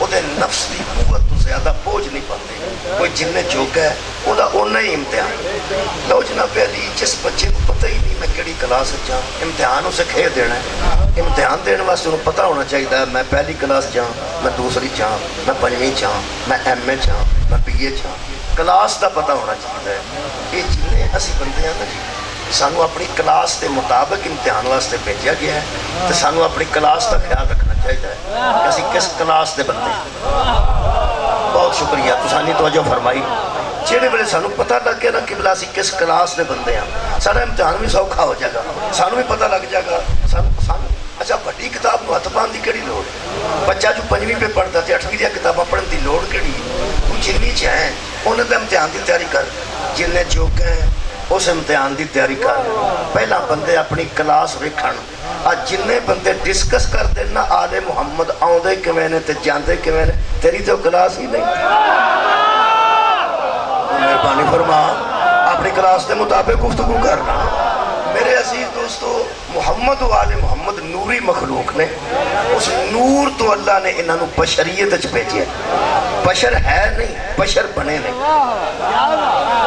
وہ نفس کی قوت تو زیادہ بوجھ نہیں پاتے کوئی جن جوگا ہے وہ اُنہ ہی امتحان لو جناب علی جس بچے کو پتہ ہی نہیں میں کہڑی کلاس جاؤں امتحان اسے کھے دینا ہے امتحان دینے واسطے انہوں پتہ ہونا چاہیے میں پہلی کلاس جاؤں میں دوسری جاؤں میں پنجویں جاؤں میں ایم اے جاؤں میں بی اے جاؤں کلاس کا پتہ ہونا چاہیے یہ جن اسی بندے ہیں نا جی سانو اپنی کلاس کے مطابق امتحان واسطے بھیجا گیا ہے تو سانو اپنی کلاس کا خیال رکھنا چاہیے کہ اسی کس کلاس کے بندے ہیں بہت شکریہ تسانی توجہ فرمائی جہے ویلے سانو پتہ لگ گیا نا کہ بلا اسی کس کلاس کے بندے ہیں سارا امتحان بھی سوکھا ہو جائے گا سانو بھی پتہ لگ جائے گا سانو اچھا بڑی کتاب کو ہاتھ پان کی کہڑی لوڑ ہے بچہ جو پنجویں پہ پڑھتا ہے 8ویں دیا کتاباں پڑھن کی لوڑ کہڑی ہے وہ جنویں چ ہیں انہوں نے امتحان کی تیاری کر جن جو کہ اس امتحان کی تیاری کر پہلا بندے اپنی کلاس ویکھن جن بندے ڈسکس کرتے نا آل محمد آؤندے کیویں نے تے جاندے کیویں نے تیری تو کلاس ہی نہیں مہربانی فرما اپنی کلاس کے مطابق گفتگو کرنا میرے عزیز دوستو محمد و آل محمد نوری مخلوق نے اس نور تو اللہ نے انہوں بشریت بھیجے بشر ہے نہیں بشر بنے نہیں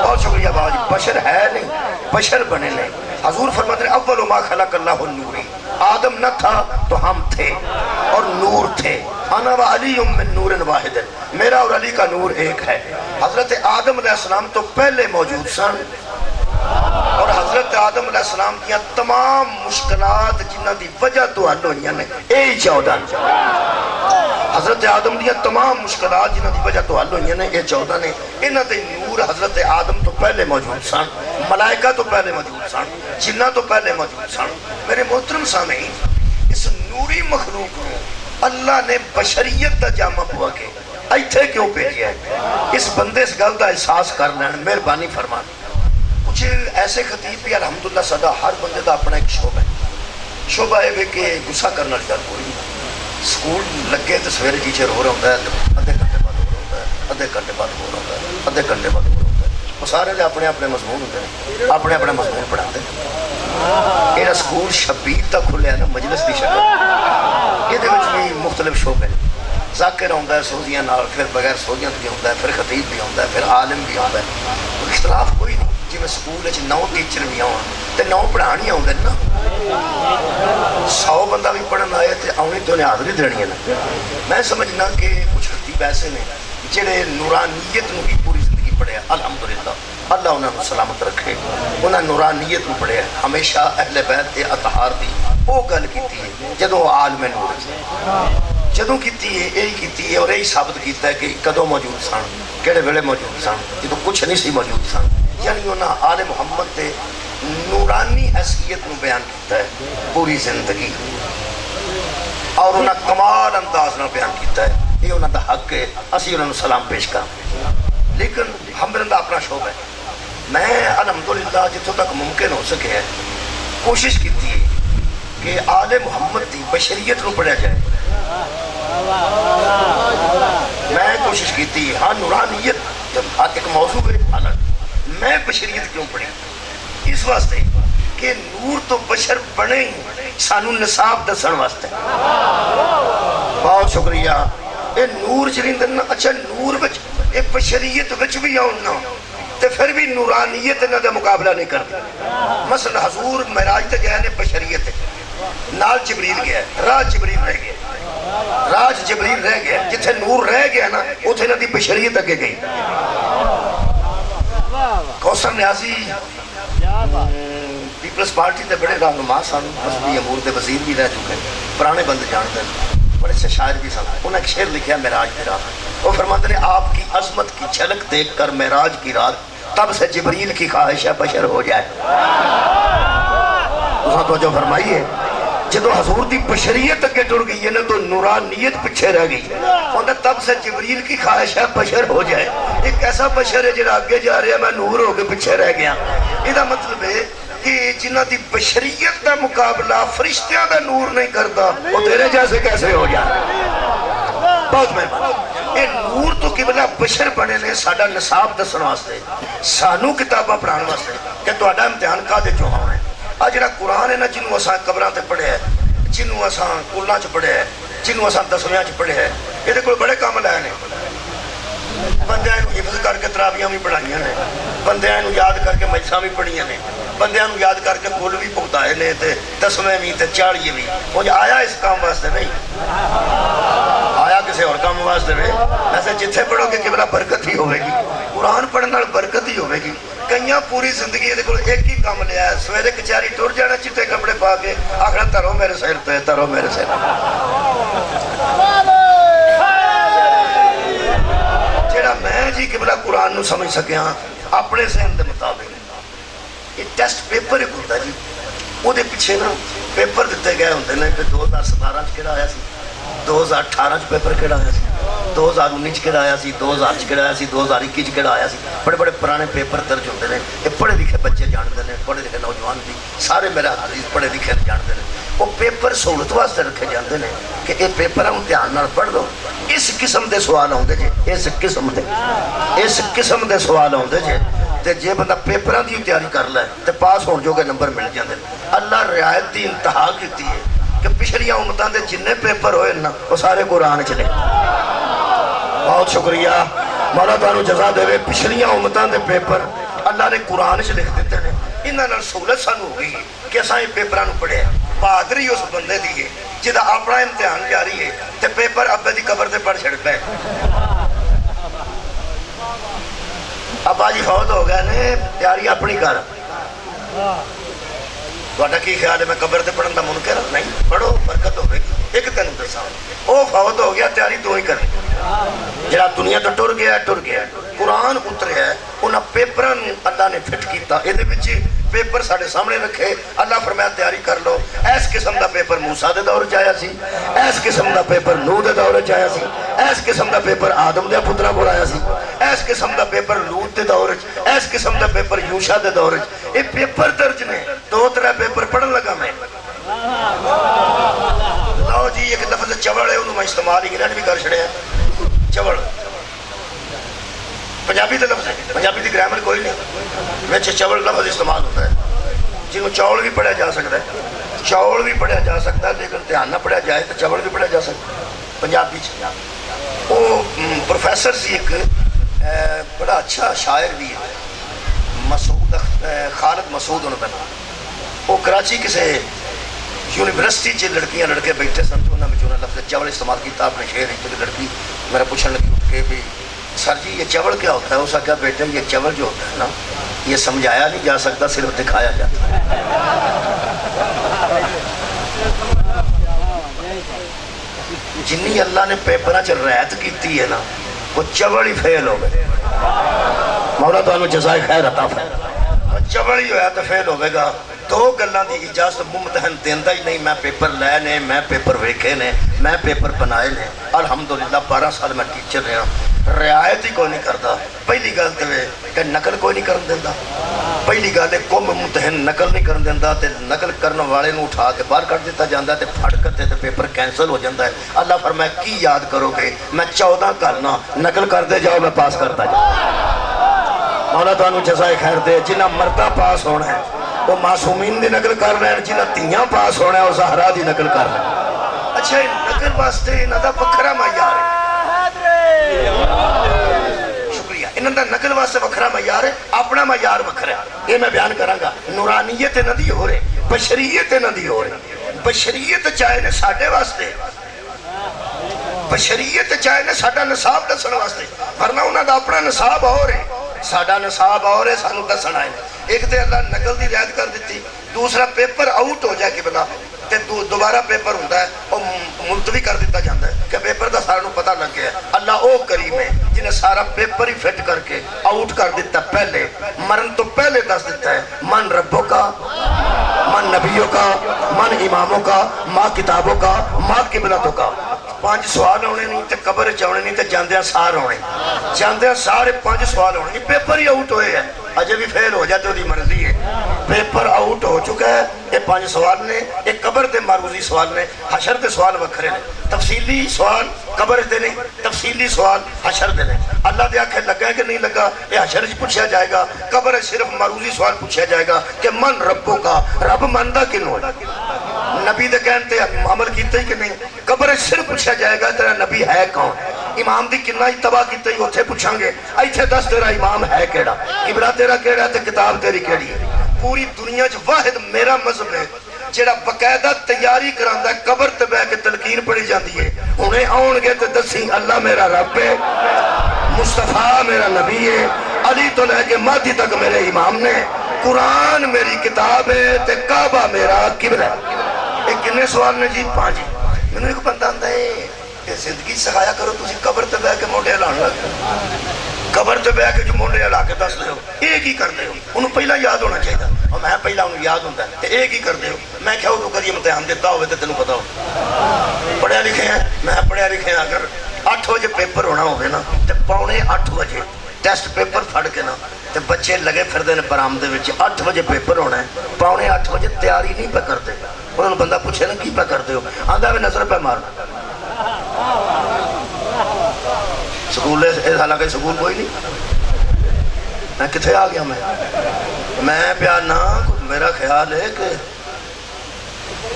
بہت شکریہ بابا جی بشر ہے نہیں بشر بنے نہیں حضور فرماتے ہیں اول ما خلق اللہ النوری آدم نہ تھا تو ہم تھے اور نور تھے انا و علی من نور واحد میرا اور علی کا نور ایک ہے حضرت آدم علیہ السلام تو پہلے موجود سن اور حضرت آدم علیہ السلام کی تمام مشکلات جنہ دی وجہ تو حل ہوئی ہیں اے 14 حضرت آدم دی تمام مشکلات جنہ دی وجہ تو حل ہوئی ہیں اے 14 نے انہ دے نور حضرت آدم تو پہلے موجود سن ملائکہ تو پہلے موجود سن جنہ تو پہلے موجود سن میرے محترم سامعین اس نوری مخلوق کو اللہ نے بشریت دا جامع پوا کے ایتھے کیوں بھیجیا ہے اس بندے اس گل دا احساس کر لین مہربانی فرما کچھ ایسے خطیب بھی الحمدللہ صدا ہر بندے دا اپنا ایک شعبہ ہے شعبہ ہے کہ غصہ کرنا گل کوئی نہیں سکول لگے تو سویرے ٹیچر ہو رہا ہوتا ہے ادھے گھنٹے بعد ہو رہا ہوتا ہے ادھے گھنٹے بعد ہو رہا ہوتا ہے ادھے گھنٹے بعد ہو رہا ہوتا ہے وہ سارے دے اپنے اپنے مضمون ہوتے ہیں اپنے اپنے مضمون پڑھاتے ہیں یہ سکول شبیر تک کھلے ہیں نا مجلس کی شکل یہ بھی مختلف شعبے ہیں ذاکر ہوتا ہے سعودیاں نال پھر بغیر سعودیاں بھی ہوتا ہے پھر خطیب بھی ہوتا ہے پھر عالم بھی ہوتا ہے اختلاف کوئی نہیں جی میں سکول 9 ٹیچر بھی آؤں تو 9 پڑھانی آؤں نا 100 بندہ بھی پڑھن آئے تو آنی تو انہیں حاضری دینی ہے نا میں سمجھنا کہ کچھ خطیب ایسے نے جڑے نورانیت نو بھی پوری زندگی پڑھے الحمدللہ اللہ انہوں نے سلامت رکھے انہوں نورانیت نو پڑھے ہمیشہ اہل بیت اطہار دی وہ گل کیتی ہے جدوں عالم نور جدوں کیتی ہے یہی کیتی ہے اور یہی ثابت کیتا ہے کہ کدوں موجود سن کہڑے ویلے موجود سن جدوں کچھ نہیں سی موجود سن یعنی انہاں آل محمد تے نورانی حیثیت نو بیان کیتا ہے پوری زندگی اور انہاں کمال انداز نو بیان کیتا ہے یہ انہاں دا حق ہے اسی انہاں سلام پیش کر لیکن ہم دا اپنا شعبہ ہے میں الحمدللہ جتوں تک ممکن ہو سکے ہے کوشش کیتی ہے کہ آل محمد دی بشریت نو پڑھا جائے میں کوشش کیتی ہے ہاں نورانیت ایک موضوع ہے الگ میں بشریت کیوں پڑھی اس واسطے کہ نور تو بشر بنے ہی سانو نصاب دسن واسطے بہت شکریہ اے نور چریندن اچھا نور بچ اے بشریت بچ بھی آؤں نا تے پھر بھی نورانیت نہ دے مقابلہ نہیں کرتا مثلا حضور معراج تے گئے نے بشریت نال جبریل گیا راج جبریل رہ گیا راج جبریل رہ گیا جتھے نور رہ گیا نا اتھے نہ دی بشریت اگے گئی کوثر نیازی پیپلز پارٹی تے بڑے رہنما سن مذہبی امور دے وزیر بھی رہ چکے پرانے بند جانتے ہیں بڑے سے شاعر بھی سن انہوں نے ایک شعر لکھا معراج کی رات وہ فرماتے ہیں آپ کی عظمت کی جھلک دیکھ کر معراج کی رات تب سے جبریل کی خواہش ہے بشر ہو جائے دوسرا توجہ فرمائیے جدو حضور دی بشریت اگے ٹر گئی ہے نا تو نورانیت پیچھے رہ گئی انہیں تب سے جبریل کی خواہش ہے بشر ہو جائے ایک ایسا بشر ہے جنہا آگے جا رہا ہے میں نور ہو کے پیچھے رہ گیا یہ مطلب ہے کہ جنہ دی بشریت دا مقابلہ فرشتیاں دا نور نہیں کرتا وہ تیرے جیسے کیسے ہو جائے بہت مہربان یہ نور تو قبلہ بشر بنے نے ساڈا نصاب دسن واسطے سانو کتاباں پڑھان واسطے کہ تہاڈا امتحان کدے چوں ہونا ہے آ جڑا قرآن ہے نا جنوں اساں قبراں تے پڑھے ہے جنوں اساں کلاں چ پڑھے ہے جنوں اساں دسویاں چ پڑھے ہے یہ بڑے کام لائے نے بندیاں حفظ کر کے تراویاں بھی پڑھائیاں نے بندیاں یاد کر کے مجلساں بھی پڑھیاں نے بندیاں یاد کر کے کل بھی بھگتائے نے تے دسویں بھی تے چاڑیے بھی وہ آیا اس کام واسطے نہیں آیا کسی اور کام واسطے میں ایسے جتھے پڑھو گے قبلہ برکت ہی ہوئے گی قرآن پڑھنے نال برکت ہی ہوئے گی کئیاں پوری زندگی یہ کو ایک ہی کام لیا ہے سویرے کچہری ٹر جانا چٹے کپڑے پا کے آخر ترو میرے سر پہ ترو میرے سر جیڑا میں جی قبلہ قرآن نو سمجھ سکیاں اپنے ذہن دے مطابق یہ ٹیسٹ پیپر ایک ہوتا جی وہ دے پیچھے نا پیپر دیتے گئے ہوندے نے کہ 2017 کیڑا آیا سی 2018 پیپر کیڑا آیا سی 2019 کیڑا آیا سی 2000 کیڑا آیا سی 2021 کیڑا آیا سی بڑے بڑے پرانے پیپر درج ہوندے نے یہ پڑھے لکھے بچے جانتے ہیں پڑھے لکھے نوجوان بھی سارے میرے حدیث پڑھے لکھے جانتے ہیں وہ پیپر سہولت واسطے رکھے جاندے ہیں کہ یہ پیپر ہم دھیان نال پڑھ لو اس قسم دے سوال آؤندے جی اس قسم دے سوال آؤندے جی تے جے بندہ پیپراں دی تیاری کر لے تے پاس ہون جو کے نمبر مل جاندے اللہ رعایت دی انتہا کیتی ہے کہ پچھلیاں امتاں دے جننے پیپر ہوئے نا وہ سارے قرآن چ لکھے بہت شکریہ مولا تانوں جزا دے پچھلیاں امتاں دے پیپر اللہ نے قرآن چ لکھ دیتے ہیں انہاں نال سہولت سانوں ہو گئی کہ اساں یہ پیپراں نوں پڑھیا بہادری اس بندے دی ہے جدا اپنا امتحان جاری ہے تے پیپر ابے دی قبر تے پڑھ چھڑ پے ابا جی فوت ہو گئے نے تیاری اپنی کر تہاڈا کی خیال ہے میں قبر تے پڑھن دا منکر نہیں پڑھو برکت ہوے گی ایک تینوں دساں او فوت ہو گیا تیاری تو ہی کرنی جڑا دنیا تو ٹر گیا قرآن اتریا ہے انہاں پیپراں اللہ نے فٹ کیتا اے دے وچ پیپر ساڑھے سامنے رکھے اللہ فرمایا تیاری کر لو ایس قسم دا پیپر موسیٰ دے دور چاہیا سی ایس قسم دا پیپر نوح دے دور چاہیا سی ایس قسم دا پیپر آدم دے پترہ بڑھایا سی ایس قسم دا پیپر لوط دے دور ایس قسم دا پیپر یوشا دے دور یہ پیپر درج نے 2-3 پیپر پڑھن لگا میں لو جی ایک لفظ چوڑ ہے انہوں میں استعمال انگلینڈ بھی کر چھڑے ہیں چوڑ پنجابی دے لفظ ہے پنجابی دی گرامر کوئی نہیں ویچ چوڑ لفظ استعمال ہوتا ہے جنہوں چوڑ بھی پڑھا جا سکتا ہے چوڑ بھی پڑھا جا سکتا ہے لیکن دھیان نہ پڑھا جائے تو چوڑ بھی پڑھا جا سکتا ہے پنجابی وہ پروفیسر سی ایک بڑا اچھا شاعر بھی ہے مسعود خالد مسعود انہوں نے وہ کراچی کسے یونیورسٹی چے لڑکیاں لڑکے بیٹھے سن تو انہوں نے لفظ چوڑ استعمال کیتا اپنے شعر ہے کہ لڑکی میرا پوچھنے لگی اٹھ کے بھی سر جی یہ چوڑ کیا ہوتا ہے اس کا کیا بیٹا یہ چوڑ جو ہوتا ہے نا یہ سمجھایا نہیں جا سکتا صرف دکھایا جاتا ہے جنہی اللہ نے پیپرہ چل رعایت کیتی ہے نا وہ چوڑ ہی فیل ہو گئے مولا تو انہوں جزائے خیر عطا فرمائے وہ چوڑ ہی ہویا تو فیل ہوئے گا دو گلاں دی اجازت ممتحن دیندہ ہی نہیں میں پیپر لے نے میں پیپر ویکھے نے میں پیپر بنائے نے الحمدللہ 12 سال میں ٹیچر رہا رعایت ہی کوئی نہیں کرتا پہلی گل تے کہ نقل کوئی نہیں کرن دیندہ پہلی گل ہے قوم ممتحن نقل نہیں کرن دیندہ تے نقل کرنے والے نو اٹھا کے باہر کر دیتا جاندہ تے پھڑ کرتے تے پیپر کینسل ہو جاندہ ہے اللہ فرمائے کی یاد کرو گے میں 14 کرنا نقل کر دے جاؤ میں پاس کرتا جاؤ مولا تو انہوں جزائے خیر دے جنہ مردہ پاس ہونا ہے وہ معصومین دی نقل کر رہے ہیں جنہ تیاں پاس ہونا ہے وہ زہرہ دی نقل کر رہے ہیں اچھا نقل واسطے انہوں دا بکھرا معیار ہے شکریہ انہوں دا نقل واسطے بکھرا معیار ہے اپنا معیار بکھرا ہے یہ میں بیان کروں گا نورانیت نہ دی ہو رہے بشریت نہ دی ہو رہے بشریت چاہے نے ساڑھے واسطے بشریت چاہے نے ساڑھا نصاب دسن واسطے ورنہ انہوں دا اپنا نصاب ہو رہے ساڑھا نصاب اور ہے سانو دسن آئے ایک تے اللہ نقل دی رعایت کر دیتی دوسرا پیپر آؤٹ ہو جائے کہ بلا تے دوبارہ پیپر ہوتا ہے اور ملتوی کر دیتا جاتا ہے کہ پیپر دا سارا پتہ لگ گیا اللہ او کریم ہے جنہیں سارا پیپر ہی فٹ کر کے آؤٹ کر دیتا پہلے مرن تو پہلے دس دیتا ہے من ربوں کا من نبیوں کا من اماموں کا ماں کتابوں کا ماں قبلتوں کا 5 سوال ہونے نہیں تے قبر چاونے نہیں تے جاندیاں سار ہونے جاندیاں سارے 5 سوال ہونے نہیں پیپر ہی آؤٹ ہوئے ہیں اجے بھی فیل ہو جاتے ہو دی مرضی ہے پیپر آؤٹ ہو چکا ہے یہ 5 سوال نے ایک قبر دے معروضی سوال نے حشر دے سوال وکھرے نے تفصیلی سوال قبر دے نہیں تفصیلی سوال حشر دے نہیں اللہ دے آنکھیں لگا ہے کہ نہیں لگا یہ حشر جی پوچھا جائے گا قبر صرف معروضی سوال پوچھا جائے گا کہ من ربوں کا رب مندہ کنو ہے نبی دے کہن تے عمل کیتے ہی کہ نہیں؟ قبر صرف پوچھا جائے گا تیرا نبی ہے کون؟ امام دی کنا اتباع کیتے ہی اتھے پوچھاں گے ایتھے دس تیرا امام ہے کیڑا، قبلہ تیرا کیڑا تے کتاب تیری کیڑی ہے؟ پوری دنیا چ واحد میرا مذہب ہے جیڑا باقاعدہ تیاری کراندا ہے، قبر تے بیٹھ کے تلقین پڑھی جاندی ہے، انہیں آن گے تے دسی اللہ میرا رب ہے، مصطفیٰ میرا نبی ہے، علی تو لے کے مہدی تک میرے امام نے، قرآن میری کتاب ہے تے کعبہ میرا قبلہ ہے۔ ایک کنے سوال نے جی؟ 5 جی۔ میں نے ایک بندہ آندا ہے کہ زندگی سکھایا کرو تسی قبر تے بیٹھ کے موڈے ہلان لگ قبر تے بیٹھ کے جو موڈے ہلا کے دس دے ہو ایک ہی کر دے ہو، انہوں پہلا یاد ہونا چاہیے اور میں پہلا انہوں یاد ہوتا ہے ایک ہی کر دے ہو۔ میں کیا ہو کدی امتحان دیتا ہوئے تو تینوں پتا ہو پڑھیا لکھے ہیں، میں پڑھیا لکھے ہیں، اگر 8 بجے پیپر ہونا ہوگا نا تو 7:45 بجے ٹیسٹ پیپر پھڑ کے نا تو بچے لگے پھر دے برآمدے وچ 8 بجے پیپر ہونا ہے، 7:45 بجے تیاری نہیں پہ کرتے، انہوں نے بندہ پوچھے نا کی پہ کرتے ہو، آندا میں نظر پہ مارنا سکول ہے، حالانکہ سکول کوئی نہیں، میں کتھے آ گیا میں پیانا میرا خیال ہے کہ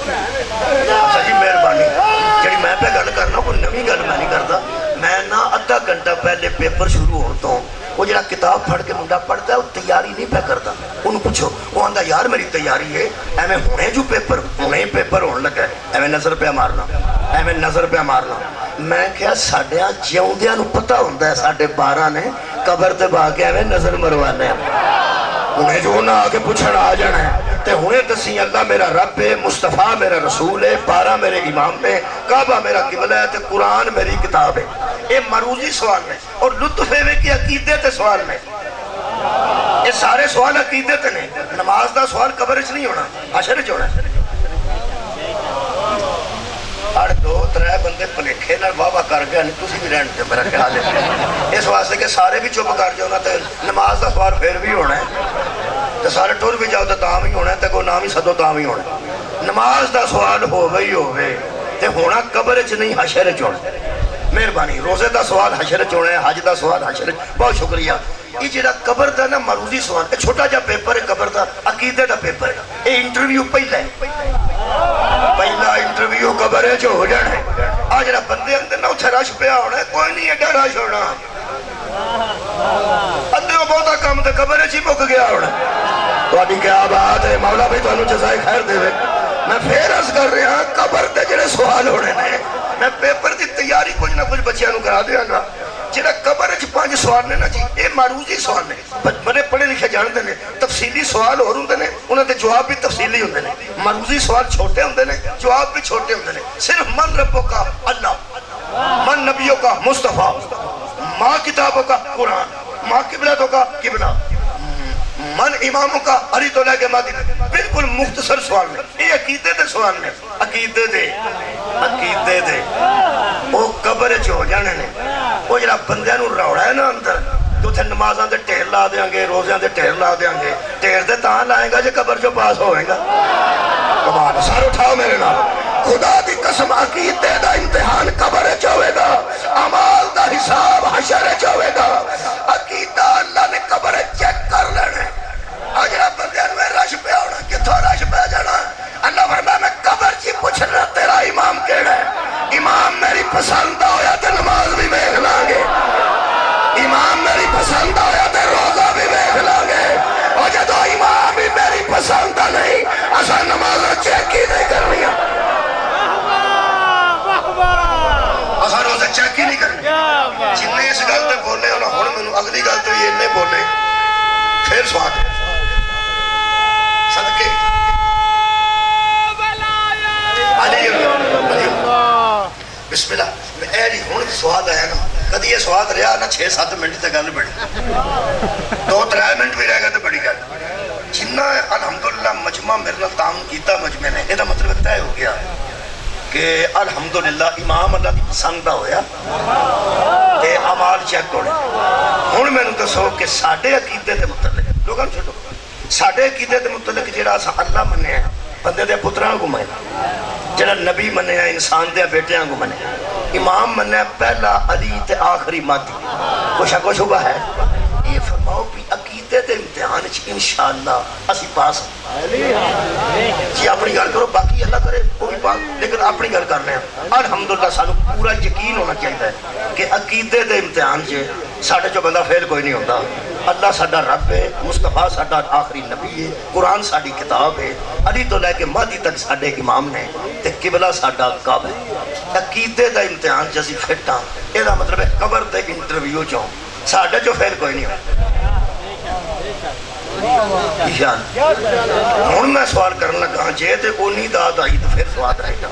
اچھا جی مہربانی جی میں پہ گل کرنا کوئی نویں گل میں نہیں کرتا، میں نا آدھا گھنٹہ پہلے پیپر شروع ہوتا ہوں، وہ جڑا کتاب پڑھ کے منڈا پڑھتا ہے وہ تیاری نہیں پہ کرتا، انہوں پوچھو وہ آندا یار میری تیاری ہے ایویں ہونے جو پیپر ہونے ہی پیپر ہونے لگا ہے ایویں نظر پہ مارنا ایویں نظر پہ مارنا۔ میں کیا ساڈیاں جیوندیاں نو پتہ ہوندا ہے 12:30 نے قبر تے با کے ایویں نظر مروانے انہیں جو نہ آگے پوچھنا آ جانا ہے تے ہونے دسی اللہ میرا رب ہے، مصطفیٰ میرا رسول ہے، 12 میرے امام نے، کعبہ میرا قبلہ ہے تے قرآن میری کتاب ہے۔ یہ مروزی سوال میں اور لطف ہے کہ عقیدے تے سوال میں، یہ سارے سوال عقیدے تے نہیں، نماز دا سوال قبر چ نہیں ہونا، حشر چ ہونا۔ 2-3 بندے پلیکھے نال واہ واہ کر گئے نہیں تسی بھی رہن تے میرا خیال ہے اس واسطے کہ سارے بھی چپ کر جاؤ نا تے نماز دا سوال پھر بھی ہونا ہے تے سارے ٹر بھی جاؤ تے تاں بھی ہونا ہے تے کوئی نام ہی سدو تاں بھی ہونا ہے۔ نماز دا سوال ہوے ہی ہوے تے ہونا قبر چ نہیں حشر چ ہونا۔ مہربانی روزے دا سوال حشر چ ہونا ہے، حج دا سوال حشر چ۔ بہت شکریہ۔ یہ جڑا قبر دا نا مروزی سوال ہے چھوٹا جا پیپر ہے قبر دا عقیدے دا پیپر ہے، یہ انٹرویو پہلا ہے، پہلا انٹرویو قبر ہے جو ہو جانا ہے۔ آج جڑا بندے اندر نہ اتھے رش پیا ہونا ہے، کوئی نہیں ایڈا رش ہونا، ادھے بہتا کام تے قبر ہے مک گیا ہونا۔ تہاڈی کیا بات ہے، مولا بھی تانوں جزائے خیر دے۔ میں پھر عرض کر رہا قبر تے جڑے سوال ہونے نے، میں پیپر دی تیاری کچھ نہ کچھ بچیاں نوں کرا دیاں گا۔ جڑا قبر وچ 5 سوال نے نا جی یہ معروضی سوال نے، بڑے پڑھے لکھے جانتے ہیں، تفصیلی سوال اور ہوندے نے، انہاں دے جواب بھی تفصیلی ہوندے نے۔ معروضی سوال چھوٹے ہوندے نے، جواب بھی چھوٹے ہوندے نے۔ صرف من ربوں کا اللہ، من نبیوں کا مصطفیٰ، ماں کتابوں کا قرآن، ماں قبلتوں کا قبلہ، من اماموں کا علی تو لے کے مہدی تک، بالکل مختصر سوال میں۔ یہ عقیدے دے سوال میں، عقیدے دے وہ قبر چ ہو جانے نے۔ وہ جڑا بندیاں نوں روڑا ہے نا اندر تو اتنے نمازاں دے ٹھیر لا دیاں گے، روزیاں دے ٹھیر لا دیاں گے، ٹھیر دے تاں لائے گا جے قبر چوں پاس ہوئے گا۔ کمال سار اٹھاؤ میرے نال، خدا دی قسم عقیدے دا امتحان قبر چ ہوئے گا، اعمال دا حساب حشر چ ہوئے گا۔ عقیدہ اللہ نے قبر چیک کر لینا ہے۔ اجڑا بندیاں نوں رش پیا ہونا، کتھوں رش پیا جانا؟ اللہ فرمایا میں قبر چ پوچھنا تیرا امام کیڑا ہے؟ امام میری پسند ہویا تے نماز بھی ویکھ لاں گے، امام میری پسند ہویا تے روزہ بھی ویکھ لاں گے، اور جدوں امام بھی میری پسند نہیں اساں نماز چیک ہی نہیں کرنی، اساں روزہ چیک ہی نہیں کرنی۔ جن اس گل تے بولے انہاں ہن مینوں اگلی گل تے یہ نہیں بولے پھر سواد صدقے بسم اللہ۔ اے جی ہن سواد آیا نا، کدی یہ سواد رہا نا 6-7 منٹ تے گل بڑی، 2-3 منٹ بھی رہ گئے تے بڑی گل۔ جنہ الحمدللہ مجمع میرے نال تعاون کیتا مجمع نے، یہ مطلب طے ہو گیا کہ الحمدللہ امام اللہ دی پسند دا ہویا تے اعمال چیک ہونے۔ ہن مینوں دسو کہ ساڈے عقیدے دے متعلق لوگاں چھڈو، ساڈے عقیدے دے متعلق جڑا اساں اللہ منیا بندے دے پتراں کو منیا، جڑا نبی منیا انسان دے بیٹیاں کو منیا، امام منیا پہلا علی تے آخری مہدی، کچھ شبہ ہے؟ یہ فرماؤ بھی عقیدے عقیدے کے امتحان انشاءاللہ اسی پاس جی اپنی گل کرو باقی اللہ کرے وہ بھی پاس لیکن اپنی گل کر رہے ہیں الحمدللہ سانو پورا یقین ہونا چاہیے کہ عقیدے کے امتحان سے ساڈے چو بندہ فیل کوئی نہیں ہوتا اللہ ساڈا رب ہے مصطفیٰ ساڈا آخری نبی ہے قرآن ساڈی کتاب ہے علی تو لے کے مہدی تک ساڈے امام نے تے قبلہ ساڈا کعبہ ہے عقیدے کا امتحان سے اسی فٹ ہاں یہ مطلب ہے قبر دے انٹرویو چوں ساڈے چو فیل کوئی نہیں ہوتا ہوں میں سوال کرنا لگا جے تے اونی داد آئی تو پھر سواد آئے گا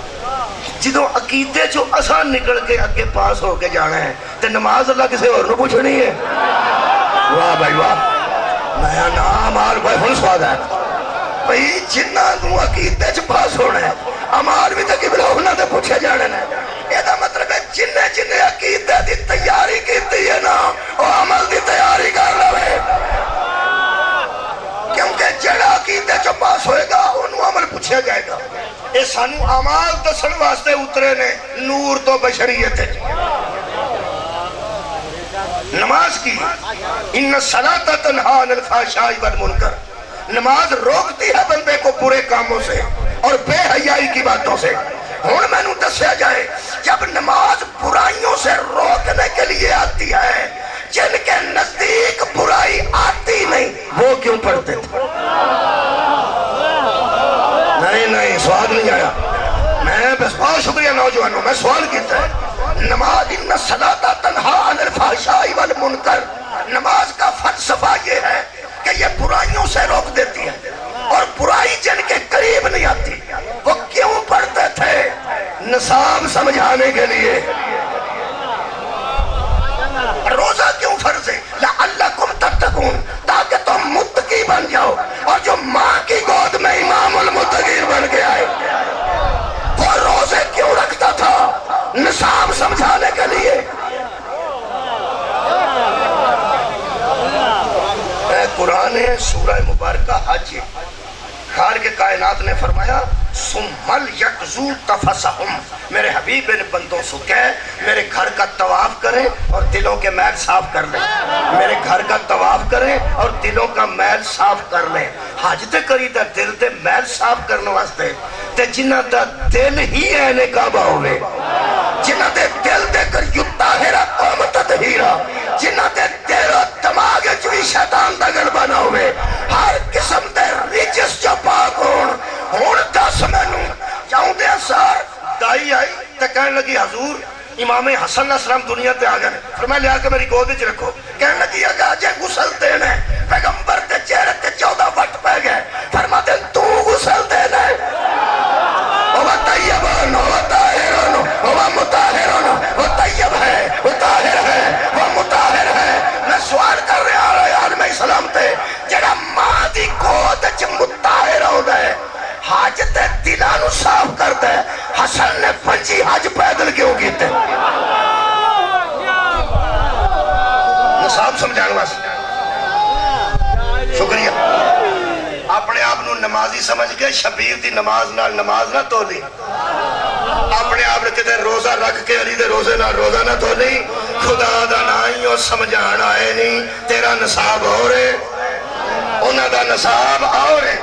جدو عقیدے چو آسان نکل کے اگے پاس ہو کے جانا ہے تے نماز اللہ کسی اور نو پوچھنی ہے واہ بھائی واہ نیا نام آل بھائی ہن سواد ہے بھئی جنہ نو عقیدے چ پاس ہونا ہے امال بھی تک بلاؤنا تے پوچھے جانے نے یہ مطلب ہے جنہیں عقیدے دی تیاری کی ہے نا وہ عمل دی تیاری کر لے کیونکہ جڑا عقیدے چ پاس ہوئے گا انہوں عمل پوچھا جائے گا یہ سانو اعمال دسن واسطے اترے نے نور تو بشریت ہے نماز کی ان الصلاۃ تنہی عن الفحشاء والمنکر نماز روکتی ہے بندے کو برے کاموں سے اور بے حیائی کی باتوں سے ہوں میں نو دسیا جائے جب نماز برائیوں سے روکنے کے لیے آتی ہے جن کے نزدیک برائی آتی نہیں وہ کیوں پڑھتے تھے نہیں سوال نہیں آیا میں بس بہت شکریہ نوجوانوں میں سوال کیتا ہے نماز ان الصلاۃ تنہی عن الفحشاء والمنکر نماز کا فلسفہ یہ ہے کہ یہ برائیوں سے روک دیتی ہے اور برائی جن کے قریب نہیں آتی وہ کیوں پڑھتے تھے نصاب سمجھانے کے لیے روزہ کیوں فرض ہے لعلکم تتقون تاکہ تم متقی بن جاؤ اور جو ماں کی گود میں امام المتقین بن کے آئے وہ روزے کیوں رکھتا تھا نصاب سمجھانے کے لیے قرآن ہے سورہ مبارکہ حج خال کے کائنات نے فرمایا سمل یکزو تفسہم میرے حبیب ان بندوں سے کہہ میرے گھر کا طواف کریں اور دلوں کے میل صاف کر لیں میرے گھر کا طواف کریں اور دلوں کا میل صاف کر لیں حج تے کری دا دل دے میل صاف کرنے واسطے تے جنہ دا دل ہی اہل کعبہ ہوئے جنہ دے دل دے کر یطاہرہ قوم تطہیرہ جنہ دے دل و دماغ چوی شیطان دا غلبہ نہ ہوئے ہر قسم دے ریجس جو پاک ہون دس میں نوں جاؤں دے اثار دائی آئی تے کہنے لگی حضور امام حسن علیہ السلام دنیا تے آ گئے فرمایا لیا کے میری گود وچ رکھو کہنے لگی اگا جے غسل دینا پیغمبر تے چہرے تے 14 وٹ پہ گئے فرماتے تو غسل دینا وہ طیب وہ طاہر وہ مطہر وہ طیب ہے وہ طاہر ہے وہ مطہر ہے میں سوال کر رہا ہے عالم اسلام تے جڑا ماں دی گود وچ مطہر ہوندا ہے حج تے دلاں نو صاف کرتا ہے حسن نے 5 حج پیدل کیوں کیتے نصاب سمجھانے واسطے شکریہ اپنے آپ نو نمازی سمجھ کے شبیر دی نماز نہ تولی اپنے آپ نے کہتے روزہ رکھ کے علی دے روزے نہ روزہ نہ تولی خدا دا نائی اور سمجھان آئے نہیں تیرا نصاب ہو رہے انہاں دا نصاب آؤ رہے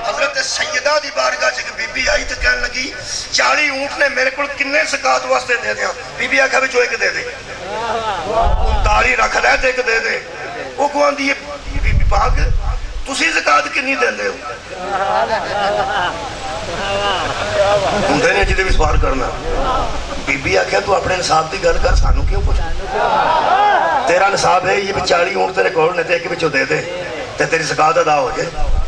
حضرت سیدہ دی بارگاہ چک بی بی آئی تو کہنے لگی 40 اونٹ نے میرے کو کنے زکات واسطے دے دیا بی بی آکھا بھی جو ایک دے دے 39 رکھ لے تے ایک دے دے وہ کون دی بی بی پاک تسی زکات کنی دے دے ہندے نے جدے بھی سوال کرنا بی بی آکھا تو اپنے نصاب دی گل کر سانو کیوں پوچھ تیرا نصاب ہے یہ بھی 40 اونٹ تیرے کول نے تے ایک بچو دے دے تے تیری زکات ادا ہو جائے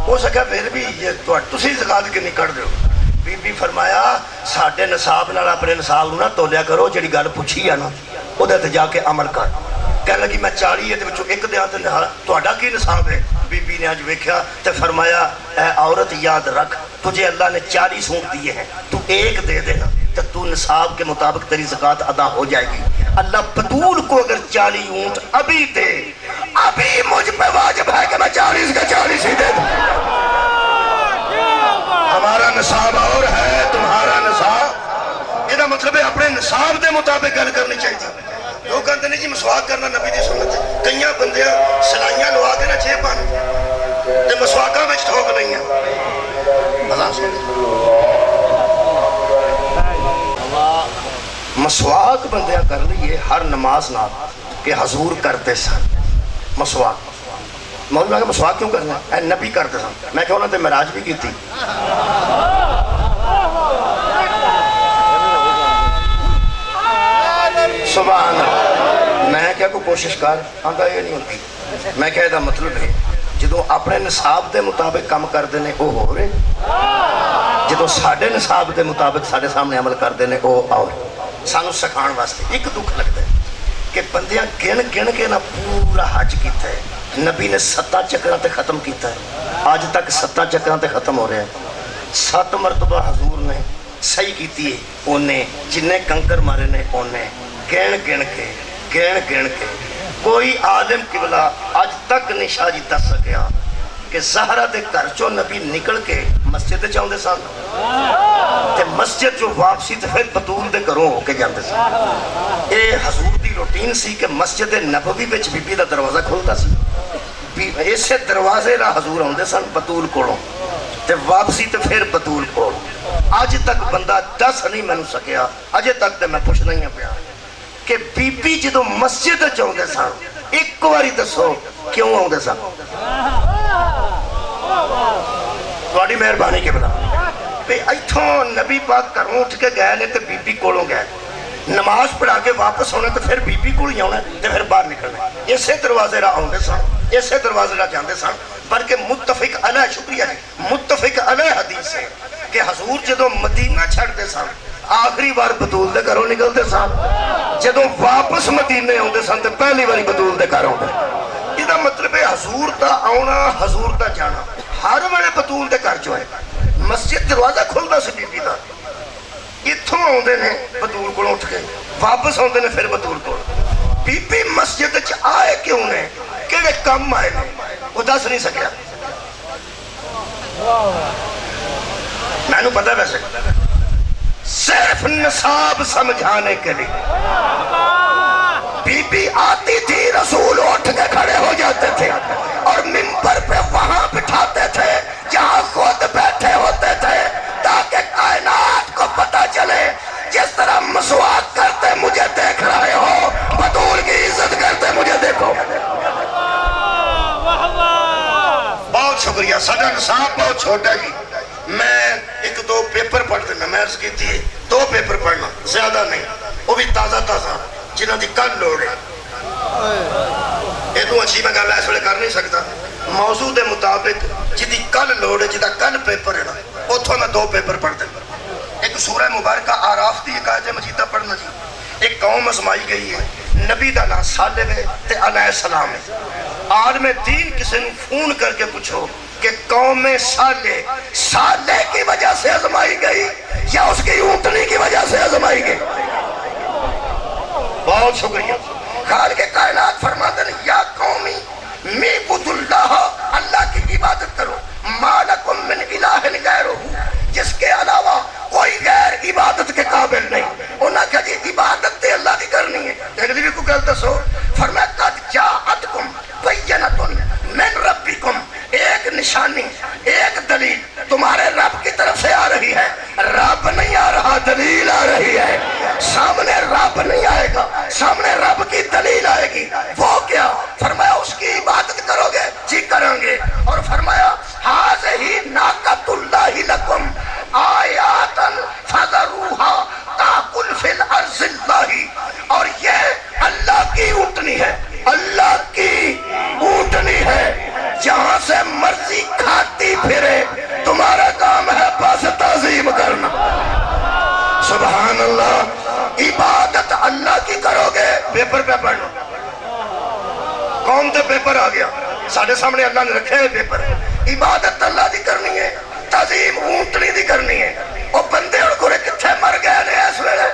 ہو سکا پھر بھی یہ تسی زکات کنی کٹ دیو بی بی فرمایا ساڈے نصاب نال اپنے نصاب نہ تولیا کرو جڑی گل پوچھی ہے نا اودے تے جا کے عمل کر کہنے لگی میں 40 ہے تے وچوں ایک دیاں تے تہاڈا کی نصاب ہے بی بی نے اج ویکھیا تے فرمایا اے عورت یاد رکھ تجھے اللہ نے 40 اونٹ دیے ہیں تو ایک دے دینا تو تو نصاب کے مطابق تیری زکات ادا ہو جائے گی اللہ بطول کو اگر 40 اونٹ ابھی دے ابھی مجھ پہ واجب ہے کہ میں 40 کا 40 ہی دے دوں ہمارا نصاب اور ہے تمہارا نصاب یہ مطلب ہے اپنے نصاب دے مطابق گل کرنی چاہیے لوگوں آتے ہیں جی مسواک کرنا نبی دی سنت ہے. کئی بندے سلائیاں لوا کے نہ جیباں تے مسواکاں وچ ٹھوک لئیاں. بلا سن مسواک بندیاں کر لیے ہر نماز نال کہ حضور کرتے سن مسواک. مولانا کہ مسواک کیوں کرنا ہے؟ اے نبی کرتے سن. میں کہ انہوں نے معراج بھی کی تھی. سبحان اللہ. میں کیا کوئی کوشش کر آنگا یہ نہیں ہوتی. میں کہہ دا مطلب ہے جدو اپنے نصاب دے مطابق کام کر دینے او ہو رہے, جدو ساڑھے نصاب دے مطابق ساڑھے سامنے عمل کر دینے او آؤ. سانو سکھان واسطے ایک دکھ لگتا ہے کہ بندیاں گن گن کے نہ پورا حج کیتا ہے. نبی نے 7 چکروں تے ختم کیتا ہے. آج تک 7 چکروں تے ختم ہو رہے ہیں. 7 مرتبہ حضور نے صحیح کیتی ہے. انہیں جنہیں کنکر مارے نے انہیں گن گن کے کوئی عالم قبلہ آج تک نہیں شاہ جی دس سکیا کہ زہرہ دے گھر چو نبی نکل کے مسجد چاہتے سن تے مسجد جو واپسی تے پھر بطول دے گھروں ہو کے جاندے سن. اے حضور دی روٹین سی کہ مسجد نبوی وچ بی بی دا دروازہ کھلتا سی. اسے دروازے را حضور ہوندے سن بطول کولوں تے واپسی تے پھر بطول کول. اج تک بندہ دس نہیں مینوں سکیا, اجے تک تے میں پوچھنا ہی پیا کہ بی بی جدو مسجد چاہتے سن ایک باری دسو کیوں آتے سن؟ تھوڑی مہربانی کے بنا اتوں نبی پاک گھروں اٹھ کے گئے نے تو بی بی کولوں گئے, نماز پڑھا کے واپس ہونا تو پھر بی بی کول ہی آنا تو پھر باہر نکلنا. اسے دروازے راہ آتے سن, اسے دروازے راہ جاندے سن. بلکہ متفق علیہ, شکریہ جی, متفق علیہ حدیث ہے کہ حضور جدو مدینہ چھڑتے سن آخری بار بطول دے گھروں نکلتے سن, جدو واپس مدینے ہوندے سن تو پہلی باری بطول دے گھر ہوندے. یہ مطلب ہے حضور دا آنا حضور دا جانا ہر ویلے بطول دے گھر چو ہے. مسجد دروازہ کھلدا سی بی بی دا, اتھوں آندے نے بطول کولوں اٹھ کے واپس آندے نے پھر بطول کول. بی بی مسجد وچ آئے کیوں نے, کیڑے کم آئے نے, وہ دس نہیں سکیا. میں نے پتہ ویسے صرف نصاب سمجھانے کے لیے بی بی آتی تھی, رسول اٹھ کے کھڑے ہو جاتے تھے اور منبر پہ وہاں بٹھاتے تھے جہاں خود بیٹھے ہوتے تھے تاکہ کائنات کو پتہ چلے جس طرح مسواک کرتے مجھے دیکھ رہے ہو, بطول کی عزت کرتے مجھے دیکھو. بہت شکریہ. ساڈا نصاب بہت چھوٹا جی. میں 1-2 پیپر پڑھ دینا, میں عرض کی تھی 2 پیپر پڑھنا زیادہ نہیں, وہ بھی تازہ جنہوں دی کل لوڑ ہے. یہ تو اچھی میں گل اس ویلے کر نہیں سکتا. موضوع دے مطابق جدی کل لوڑ ہے, جدا کل پیپر ہے نا, اتھوں میں 2 پیپر پڑھ دینا. ایک سورہ مبارکہ آراف دی ایک آیت مجیدہ پڑھنا جی. ایک قوم ازمائی گئی ہے, نبی دا نام صالح ہے تے علیہ السلام ہے. عالم دین کسی نے فون کر کے پوچھو کہ قوم صالح کی وجہ سے ازمائی گئی یا اس کی اونٹنی کی وجہ سے ازمائی گئی؟ بہت شکریہ. خالق کائنات فرماتے ہیں یا قومی میبود اللہ, اللہ کی عبادت کرو, ما لکم من الہ غیرہ, جس کے علاوہ کوئی غیر عبادت کے قابل نہیں. انہوں نے کہا جی عبادت تے اللہ کی کرنی ہے. اگلی بھی کو کہتا سو فرمایا قد جاءتکم بینۃ من ربکم, ایک نشانی ایک دلیل تمہارے رب کی طرف سے آ رہی ہے. رب نہیں آ رہا, دلیل آ رہی ہے. سامنے رب نہیں آئے گا, سامنے رب کی دلیل آئے گی. وہ کیا؟ فرمایا اس کی عبادت کرو گے, جی کریں گے. اور فرمایا ھذہ ناقۃ اللہ لکم آیاتا فذروھا تاکل فی الارض اللہ, اور یہ اللہ کی اونٹنی ہے, اللہ کی اونٹنی ہے, جہاں سے مرضی کھاتی پھرے. تمہارا کام ہے بس تعظیم کرنا. سبحان اللہ. عبادت اللہ کی کرو گے. پیپر پہ پڑھنا, قوم تے پیپر آ گیا, ساڑھے سامنے اللہ نے رکھے پیپر. عبادت اللہ دی کرنی ہے, تعظیم اونٹنی دی کرنی ہے. وہ بندے اور گھرے کتھے مر گئے نے اس ویلے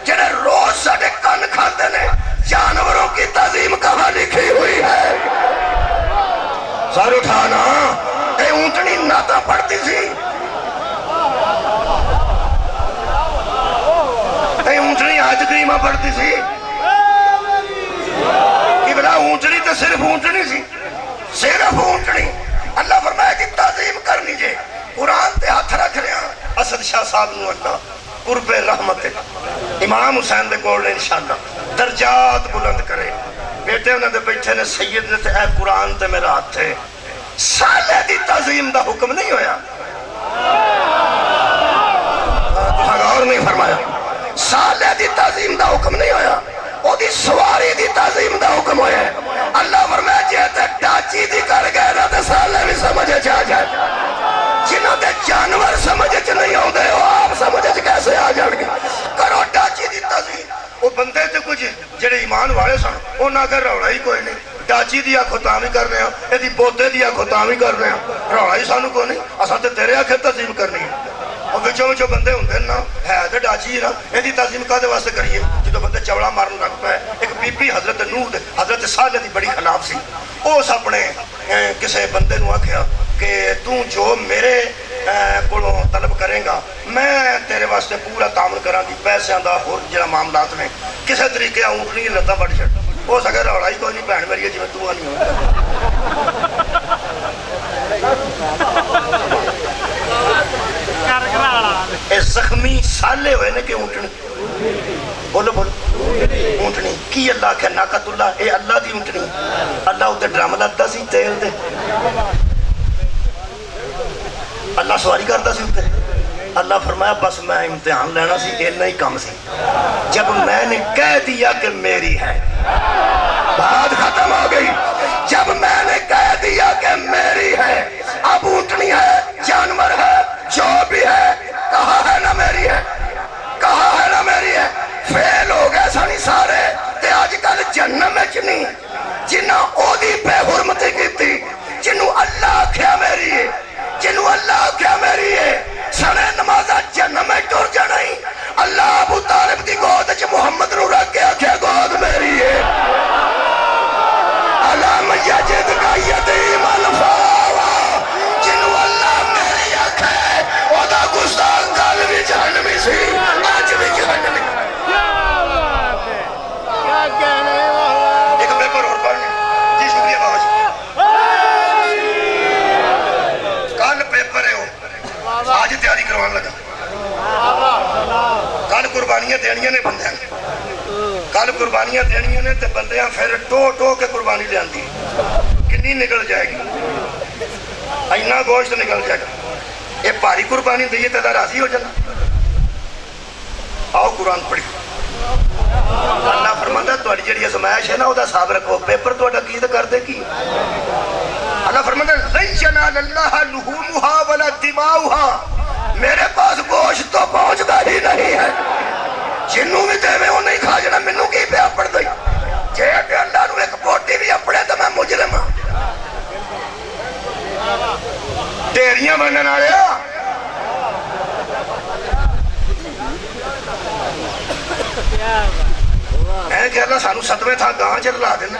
جنہیں روز ساڑھے کان کھاتے نے. جانوروں کی تعظیم کہاں لکھی ہوئی ہے؟ سر اٹھانا. اے اونٹنی نعتاں پڑھتی سی, اے اونٹنی آیت کریمہ پڑھتی سی. تے صرف اونٹنی سی، صرف اونٹنی. اللہ فرمایا کہ تعظیم کرنی جے. قرآن تے ہاتھ رکھ رہے ہیں اسد شاہ صاحب نو اللہ قرب رحمت امام حسین دے کول انشاءاللہ درجات بلند کرے. بیٹے انہوں نے بیٹھے نے سید نے تے اے قرآن تے میرا ہاتھ ہے. سالے دی تعظیم دا حکم نہیں ہویا، غور نہیں فرمایا. سالے دی تعظیم دا حکم نہیں ہویا، او دی سواری دی تعظیم دا حکم ہویا ہے. اللہ فرمایا جے تے ڈاچی دی کر گئے نا تے سالے بھی سمجھے چاہ جائے. جنہوں دے جانور سمجھے چ نہیں ہوں دے وہ آپ سمجھے چ کیسے آ جان گے. کرو ڈاچی دی تعظیم. وہ بندے تے کچھ جڑے ایمان والے سن وہ نہ کر روڑا ہی کوئی نہیں. ڈاچی دی آنکھوں تامی کر رہے ہیں، یہ بوتے دی آنکھوں تامی کر رہے ہیں، روڑا ہی سانو کو نہیں. اساں تے تیرے آنکھیں تعظیم کرنی ہے. اور وچوں وچوں بندے ہوندے نا ہے تے ڈاچی نا، یہ تعظیم کدے واسطے کریے جدوں بندے چوڑا مارن لگ پے. ایک بی بی حضرت نوح دے حضرت صالح دی بڑی خلاف سی. اس اپنے کسے بندے نو آکھیا کہ تو جو میرے کولوں طلب کرے گا میں تیرے واسطے پورا تعامل کراں گی، پیسیاں دا اور جڑا معاملات نے کسے طریقے اونٹنی لتا وڈ چھڈ. ہو سکے روڑا ہی کوئی نہیں بھੈਣ میری جویں تو نہیں ہوندا. اے زخمی سالے ہوئے نے کہ اونٹنی بولو بولو اونٹنی کی اللہ آکھے ناقۃ اللہ اے اللہ دی اونٹنی. اللہ اتنے ڈرم لگتا سی تیل دے، اللہ سواری کرتا سی اتنے. اللہ فرمایا بس میں امتحان لینا سی، اتنا ہی کم سی. جب میں نے کہہ دیا کہ میری ہے بات ختم ہو گئی. جب میں نے کہہ دیا کہ میری ہے، اب اونٹنی ہے جانور ہے جو بھی ہے، کہا ہے نا میری ہے، کہا ہے نا میری ہے. فیل ہو گئے سانی سارے تے آج کل جہنم وچ نہیں. جنہاں او دی بے حرمتی کیتی، جنہوں اللہ آکھیا میری ہے، جنہوں اللہ آکھیا میری ہے، سنے نمازہ جہنم میں ٹر جانا ہی. اللہ ابو طالب دی گود وچ محمد نو رکھ کے آکھیا گود میری ہے. علام یجد کا یتیم الفاوا، جنہوں اللہ میری آکھے او دا گستاخ کل بھی جہنمی سی آج بھی جہنمی. ایک پیپر اور پڑھنے جی. شکریہ بابا جی. کل پیپر ہے وہ آج تیاری کروان لگا. کل قربانیاں دینیاں نے بندیاں، کل قربانیاں دینیاں نے تے بندیاں پھر ٹو ٹو کے قربانی لے آندی. کنی نکل جائے گی؟ اینا گوشت نکل جائے گا. یہ بھاری قربانی دئیے تے راضی ہو جانا. آؤ قرآن پڑھی. اللہ فرماندا ہے تہاڈی جڑی ازمائش ہے نا او دا حساب رکھو. پیپر تہاڈا کی تے کر دے کی. اللہ فرماندا ہے لن ینال اللہ لحومها ولا دماؤها، میرے پاس گوشت تو پہنچتا ہی نہیں ہے. جنوں بھی دے میں وہ نہیں کھا جانا. مینوں کی پیا پڑ دئی جے کہ اللہ نو ایک بوٹی بھی اپڑے تو میں مجرم ہاں. ڈیریاں بنن والیا میں کہ اللہ سانو ستویں تھاں گاں چ رلا دینا.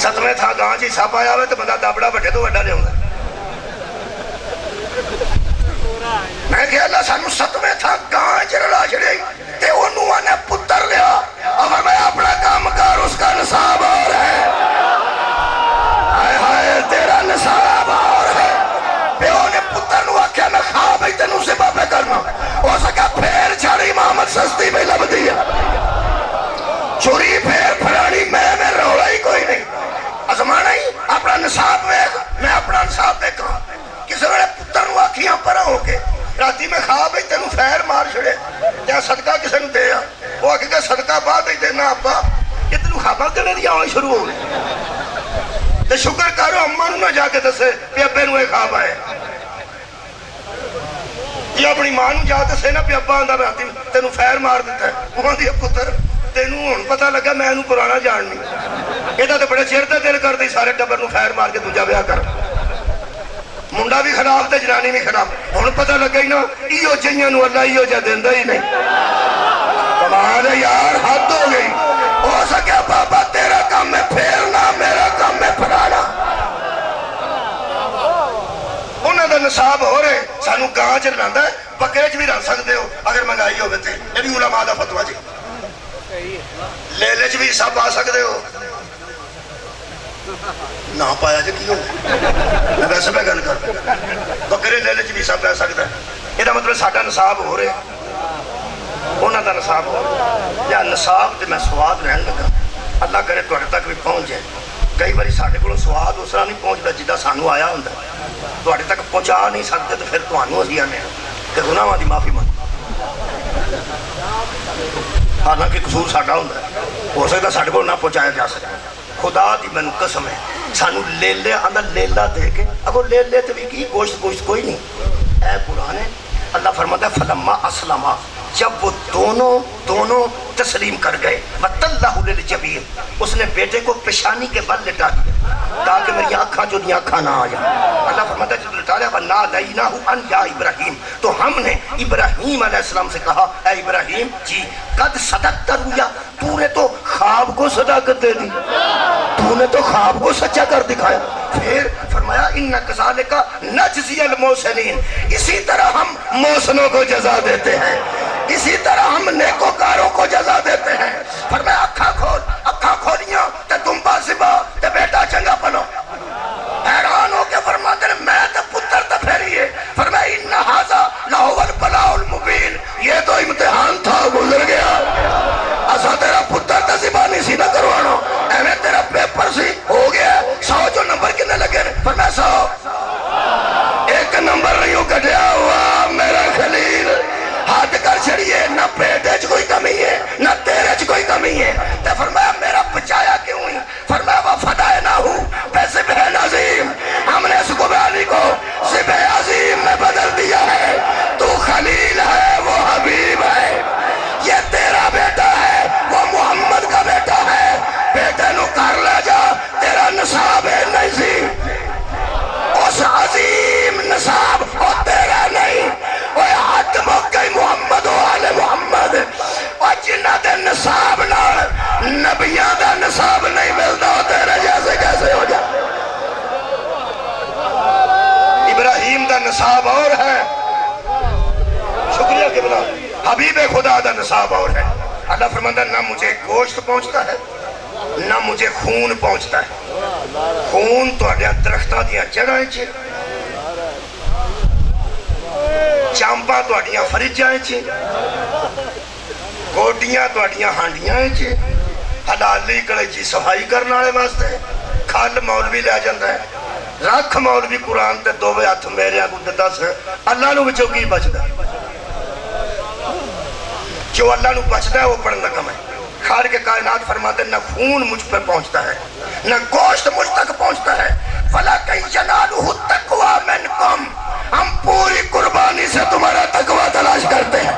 ستویں تھاں گاں چ حصہ پایا ہوئے تو بندہ دابڑا وڈے تو وڈا لیا. میں کہ اللہ سانو ستویں تھاں گاں چ رلا چڑے تے انہوں آنے پتر لیا. اور میں اپنا کام کر اس کا نصاب اور ہے. ہائے ہائے تیرا نصاب اور ہے. پیو نے پتر نو آکھیا میں خواب ہی تینوں ذبح پہ کرنا. ہو سکا پھیر چھڑی محمد سستی میں لب دیا. چوری پھیر پھرانی میں روڑا ہی کوئی نہیں. ازمانا ہی اپنا نصاب میں اپنا نصاب دیکھا. کسی ویلے پتر نو آکھیاں پرا ہو کے راتی میں خواب ہی تینوں فیر مار چھڑے یا صدقہ کسی نو دے. وہ آکھے کہ صدقہ بعد ہی دینا ابا. یہ تینوں خوابہ کرنے دیا آنے شروع ہو گئے. تے شکر کرو اماں نو نہ جا کے دسے پہ ابے نو ایک خواب آئے. یہ اپنی ماں نو جا دسے نا پہ ابا آندہ راتی تینوں فیر مار دیتا ہے. وہاں دی پتر تینوں ہن پتہ لگا میں نو پرانا جاننی. یہ تے بڑے چیر تے دل کر دی سارے ٹبر نو فیر مار کے دوجا بیاہ کر. منڈا بھی خراب تے جنانی بھی خراب. ہن پتہ لگا ہی نا ایو جیاں نو اللہ ایو جا دیندا ہی نہیں. کمال ہے یار، حد ہو گئی. ہو سکیا بابا تیرا کام ہے پھیرنا، میرا کام ہے پھرانا. انہاں دا نصاب ہو رہے سانو گاں چ رلاندا ہے. بکرے چ بھی رل سکدے ہو اگر مہنگائی ہوے تے. یہ بھی علماء دا فتویٰ جی. لیلے چ بھی حصہ پا سکدے ہو. نہ پایا جی کی ہوگا میں ویسے پہ گل کر بکرے لے چ بھی سب پی سکتا ہے یہ مطلب ساڈا نصاب ہو رہا انہوں کا نصاب ہو رہا یا نصاب تو میں سواد رہن لگا اللہ کرے تھوڑے تک بھی پہنچ جائے کئی باری سارے کو سواد اس طرح نہیں پہنچتا جدا سانو آیا ہوں تھوڑے تک پہنچا نہیں سکتے تو پھر تمہوں اسی آنے کہ گناہاں دی معافی مانگ حالانکہ قصور ساڈا ہوندا ہو سکتا ساڈے کو نہ پہنچایا جا سکتا خدا دی مینوں قسم ہے سانو لیلے آندا لیلا دے کے اگو لیلے تے بھی کی گوشت کوئی نہیں اے قرآن ہے اللہ فرماتا ہے فلما اسلما جب وہ دونوں تسلیم کر گئے وَتَلَّهُ لِلْجَبِينِ اس نے بیٹے کو پیشانی کے بل لٹا دیا تاکہ میری آنکھاں جو دی آنکھاں نہ آ جائیں اللہ فرماتا ہے جب لٹا لیا وَنَادَيْنَاهُ أَنْ يَا إِبْرَاهِيمُ تو ہم نے ابراہیم علیہ السلام سے کہا اے ابراہیم جی قد صدقت رؤیا تو نے تو خواب کو صداقت دے دی تو نے تو خواب کو سچا کر دکھایا پھر فرمایا اِنَّ كَذَلِكَ نَجْزِيَ الْمُحْسِنِينَ اسی طرح ہم محسنوں کو جزا دیتے ہیں اسی طرح ہم نیکوکاروں کو جزا دیتے ہیں فرمایا اکھا کھولیاں تے تم باسبا تے بیٹا چنگا پلو حیران ہو کے فرماتے ہیں میں تے پتر تے پھیریے فرمایا ان ھذا لہو البلاء المبین یہ تو امتحان تھا گزر گیا اسا تیرا پتر تے زبانی سی نہ کروانا ایویں تیرا پیپر سی ہو گیا 100 جو نمبر کنے لگے فرمایا 100 ایک نمبر نہیں کٹیا ہوا میرا خلیل ہاتھ کر چھڑیے نہ پیٹے چ کوئی کمی ہے نہ تیرے چ کوئی کمی ہے تو فرمایا میرا بچایا کیوں ہی فرمایا وَفَدَيْنَاهُ بِذِبْحٍ عَظِيمٍ ہم نے اس قربانی کو ذبح عظیم میں بدل دیا ہے تو خلیل ہے وہ حبیب ہے یہ تیرا بیٹا ہے وہ محمد کا بیٹا ہے بیٹے نو کر لے جا تیرا نصاب ہے نہیں سی اس عظیم نصاب اور تیرا نہیں وہ حد موقعی محمد و آل محمد اور جنہ دے نصاب نہ نبیاں دا نصاب نہیں ملتا ہو تیرے جیسے کیسے ہو جا ابراہیم دا نصاب اور ہے شکریہ قبلہ حبیب خدا دا نصاب اور ہے اللہ فرماتا ہے نہ مجھے گوشت پہنچتا ہے نہ مجھے خون پہنچتا ہے خون تو اڈیا درختہ دیا جڑائیں چھے چامپاں تو اڈیاں فریجائیں چھے گوڈیاں تو اڈیاں ہانڈیاں چھے حلالی کڑے جی صفائی کرنا آئے واسطے کھال مولوی لے جاندہ ہے رکھ مولوی قرآن تے دووے ہاتھ میرے آگو دس اللہ نو بچو کی بچدا جو اللہ نو بچدا ہے وہ پڑھنا کم ہے خالق کائنات فرماتے ہیں نہ خون مجھ پر پہنچتا ہے نہ گوشت مجھ تک پہنچتا ہے وَلَكِنْ يَنَالُهُ التَّقْوَى مِنْكُمْ ہم پوری قربانی سے تمہارا تقوی تلاش کرتے ہیں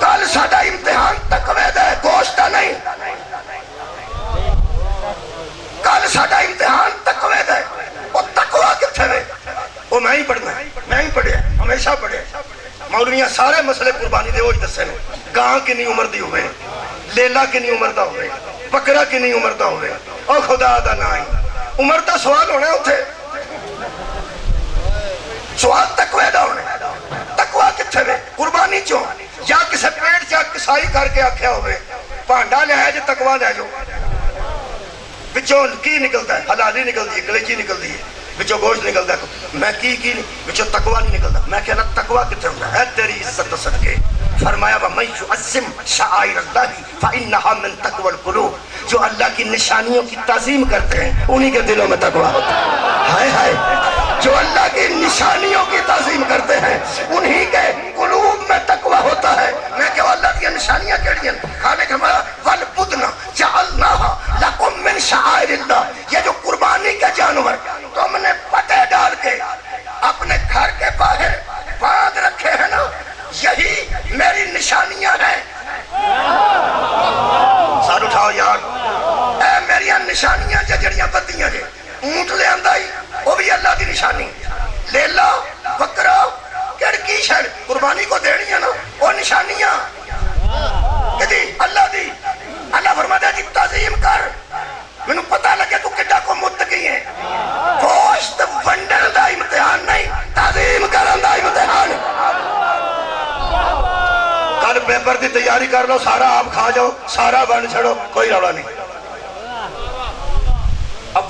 کل ساڈا امتحان تقوی دا ہے گوشت نہیں کل ساڈا امتحان تقوی دا ہے وہ تقوی کتھے میں وہ میں ہی پڑھنا ہے میں ہی پڑھے ہمیشہ پڑھے مولویاں سارے مسئلے قربانی دے وہی دسے نے گاں کی نہیں عمر دی ہوئے لیلا کی نہیں عمر دا ہوئے بکرا کی نہیں عمر دا ہوئے اور خدا دا نہ آئی عمر دا سوال ہونے ہوتے سوال تقوی دا ہونے تقوی کتھے میں قربانی چوں یا کسے پیٹ یا کسائی کر کے آکھیا ہوئے پانڈا لے ہے جو تقوی لے جو بچوں کی نکلتا ہے حلالی نکل دی کلیچی نکل دی بچوں گوشت نکلتا ہے میں کی نہیں بچوں تقوی نہیں نکلتا میں کہنا تقوی کتھے ہوتا ہے تیری عزت صدقے فرمایا وَمَنْ يُعَظِّمْ شَعَائِرَ اللَّهِ فَإِنَّهَا مِنْ تَقْوَى الْقُلُوبِ جو اللہ کی نشانیوں کی تعظیم کرتے ہیں انہی کے دلوں میں تقوی ہوتا ہے ہائے ہائے جو اللہ کی نشانیوں کی تعظیم کرتے ہیں انہی کے قلوب میں تقوی ہوتا ہے میں کہ اللہ کی نشانیاں کیڑی ہیں کھانے کے ہمارا وَالْبُدْنَ جَعَلْنَاهَا لَكُمْ مِنْ شَعَائِرِ اللَّهِ یہ جو قربانی کے جانور تم نے پٹے ڈال کے اپنے گھر کے باہر باندھ رکھے ہیں نا یہی میری نشانیاں ہیں سار اٹھاؤ یار اے میری نشانیاں جڑیاں بتیاں جے اونٹ لے آندائی وہ بھی اللہ دی نشانی لیلا بکرا کڑکی شہر قربانی کو دینی ہے نا وہ نشانیاں کہ اللہ دی اللہ فرماتا ہے جی تعظیم کر میں نے پتہ لگے تو کڈا کو متقی ہے گوشت ونڈن دا امتحان نہیں تعظیم کرن دا امتحان کل پیپر دی تیاری کر لو سارا آپ کھا جاؤ سارا بن چھڑو کوئی روڑا نہیں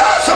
10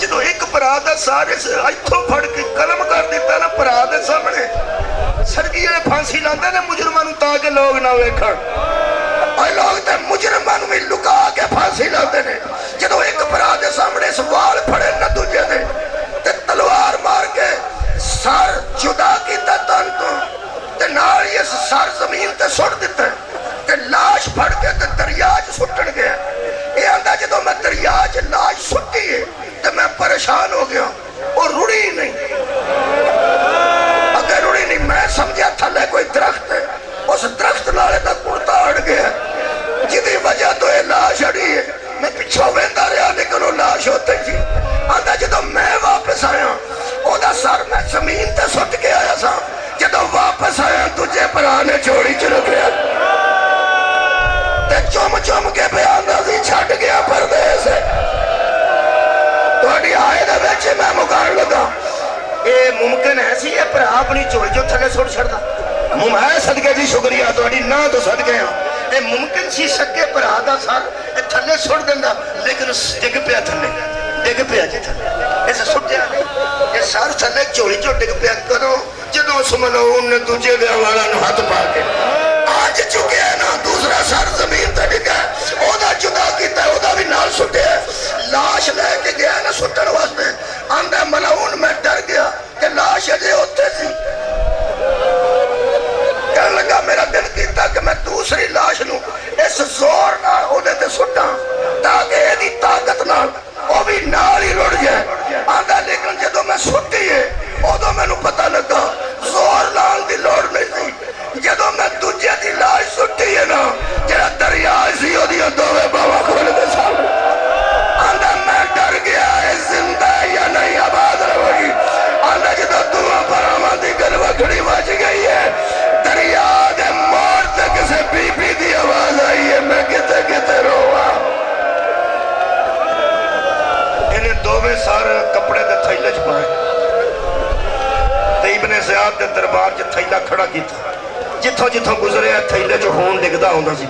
جدو ایک برا دا سارے سے اتھوں پھڑ کے قلم کر دیتا نا برا دے سامنے سرگی نے پھانسی لاندے نے مجرمانو تاکہ لوگ نہ ویکھن اور لوگ تے مجرمانو میں لکا کے پھانسی لاندے نے جدو ایک برا دے سامنے سوال پھڑے نہ دوجے دے تے تلوار مار کے سر جدا کیتا تن تو تے نال اس سر زمین تے سٹ دیتا تے لاش پھڑ کے تے دریاج سٹن گیا یہ آندہ جدو میں دریاج لاش سٹی ہے تے میں پریشان ہو گیا اور رڑی نہیں اگر رڑی نہیں میں سمجھا تھلے کوئی درخت ہے اس درخت لالے دا کرتا اڑ گیا جدی وجہ تو یہ لاش اڑی ہے میں پچھو ویندہ رہا لیکن وہ لاش ہوتے جی آندہ جدو میں واپس آیا او دا سر میں زمین تے سٹ کے آیا سا جدو واپس آیا تجھے پرانے چھوڑی چلو گیا تے چوم چوم کے بیان دازی چھٹ گیا پردے سے توڑی آئے دے بیچے میں مکان لگا اے ممکن ہے سی یہ پر اپنی چوڑی جو تھلے سوڑ چھڑتا ہے صدقے جی شکریہ توڑی نہ تو صدقے ہیں اے ممکن سی سکے پر آدھا سار اے تھلے سوڑ دیندہ لیکن ڈگ پیا تھلے ڈگ پیا جی تھلے ایسے سوڑ دیا نہیں یہ سار تھلے چوڑی جو ڈگ پیا کرو جدو سملون نے تجھے دیا والا نو ہاتھ پا کے آج چکے ہیں نا دوسرا سر زمین تے ڈگا ہے اودا جدا کیتا ہے اودا بھی نال سٹے ہے لاش لے کے گیا نا سٹن واسطے اندھے ملعون میں ڈر گیا کہ لاش اجے ہوتے تھی کہنے لگا میرا دل کیتا کہ میں دوسری لاش لوں اس زور نہ اودے تے سٹاں تاکہ یہ دی طاقت نہ وہ بھی نال ہی رڑ جائے آندھا لیکن جدو میں سٹی ہے اودو میں نو پتہ لگا زور لال دی لوڑ نہیں تھی جدو میں تجھے دی لاش سٹی ہے نا جڑا دریا سی او دیا دوے بابا کھولے دے سامنے آندھا میں ڈر گیا ہے زندہ یا نہیں آباد رہوگی آندھا جدو دعا پر آمان دی گل وکڑی بچ گئی ہے دریا دے موڑ تے کسے بی بی دی آواز آئی ہے میں کتے کتے رہا انہیں دوے سار کپڑے دے تھیلے چ پائے تے ابن زیاد دے دربار چ تھیلا کھڑا کیتا جتھوں جتھوں گزرے ہیں تھیلے جو خون ڈگدا ہوندہ سی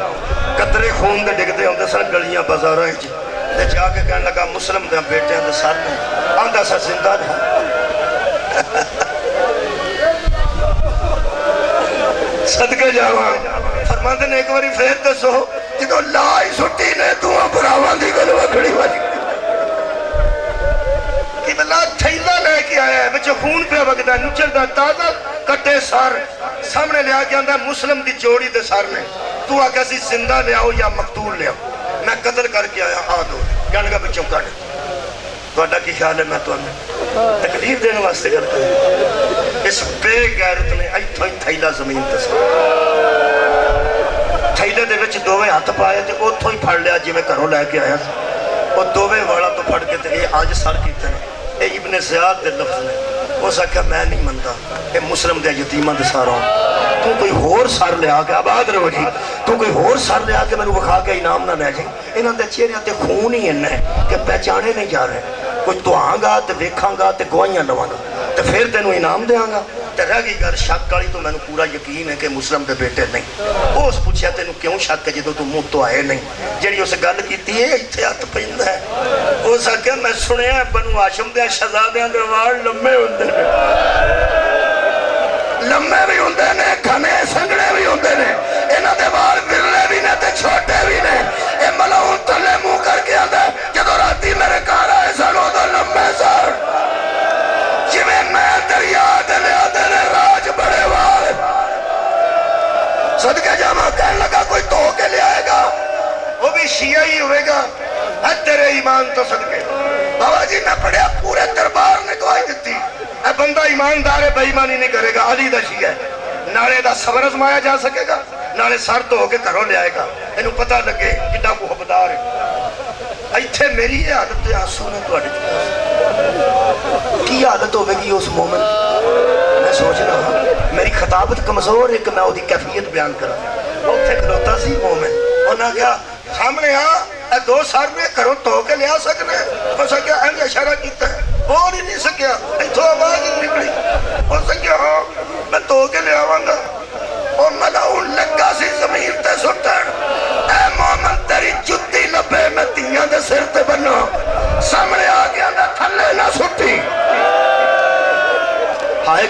قطرے خون دے ڈگدے ہوندے سن گلیاں بازاراں وچ تے جا کے کہنے لگا مسلم دے بیٹے دے سر نے آندا سا زندہ نہیں صدقے جاواں فرماندے نے ایک باری پھر دسو جدو لائی سٹی نے دعا براواں دی گل وکڑی وج کہ بلا تھیلا لے کے آیا ہے بچے خون پہ وگدا نچل دا تازہ کٹے سار سامنے لیا کے اندر مسلم دی جوڑی دے سار نے تو آ کسی زندہ لے آؤ یا مقتول لے آؤ میں قتل کر کے آیا آ دو کہنے لگا بچوں کٹ تو اڈا کی خیال ہے میں تو ہمیں تکلیف دینے واسطے کر کے اس بے غیرت نے ایتھو ہی تھیلا زمین تسا تھیلے دے وچ دووے ہاتھ پائے تے اوتھوں ہی پھڑ لیا جی میں گھروں لے کے آیا اور دووے والا تو پھڑ کے تے آج سر کیتے ہیں اے ابن زیاد دے لفظ نے وہ سکھا میں نہیں منتا اے مسلم دے یتیمہ دے سارا تو کوئی ہور سر لے آکے آباد رہو جی تو کوئی ہور سر لے آکے میں نے وکھا کے انعام نہ لے جائیں انہاں دے چہرے تے خون ہی انہیں کہ پہچانے نہیں جا رہے کوئی تو آنگا تے ویکھاں گا تے گوائیاں لواں گا تے پھر تینوں انعام دے آنگا تے رہ گئی گھر شک والی تو میں نے پورا یقین ہے کہ مسلم دے بیٹے نہیں وہ اس پوچھیا تینوں کیوں شک ہے جدو تو منہ تو آئے نہیں جڑی اس گل کیتی ہے ایتھے ہاتھ پیندا ہے وہ سکھا میں سنیا بنو ہاشم دے شہزادیاں دے وال لمبے ہوندے نے لمبے بھی ہوندے نے کھنے سنگڑے بھی ہوندے نے انہاں دے وال برلے بھی نے تے چھوٹے بھی نے اے ملعون تھلے منہ کر کے آندا جدو راتی میرے گھر آئے سن اودوں لمبے سن جویں میں دریا دے لیا دے نے راج بڑے وال صدقے جاواں کہنے لگا کوئی تو کے لے آئے گا وہ بھی شیعہ ہی ہوئے گا ہے تیرے ایمان تو صدقے بابا جی میں پڑھیا پورے دربار نے گواہی دیتی اے بندہ ایماندار ہے بے ایمانی نہیں کرے گا علی دا شیعہ ہے نالے دا صبر ازمایا جا سکے گا نالے سر تو ہو کے گھروں لے آئے گا انہوں پتہ لگے کتنا کو حبدار ہے ایتھے میری یہ عادت آنسو نے تو کی عادت ہوئے گی اس مومن میں سوچ رہا ہوں میری خطابت کمزور ہے کہ میں وہ دی کیفیت بیان کرا اتھے کھلوتا سی مومن انہاں کیا سامنے اے دو سار میں کرو تو کے لیا سکنے وہ سکیا انج اشارہ کیتا ہے بول ہی نہیں سکیا ایتھو آواز نکلی وہ سکیا ہاں میں تو کے لیا آوانگا اور ملعون لگا سی زمین تے سٹن اے مومن تیری جتی لبے میں تیاں دے سر تے بنو سامنے آ گیا دا تھلے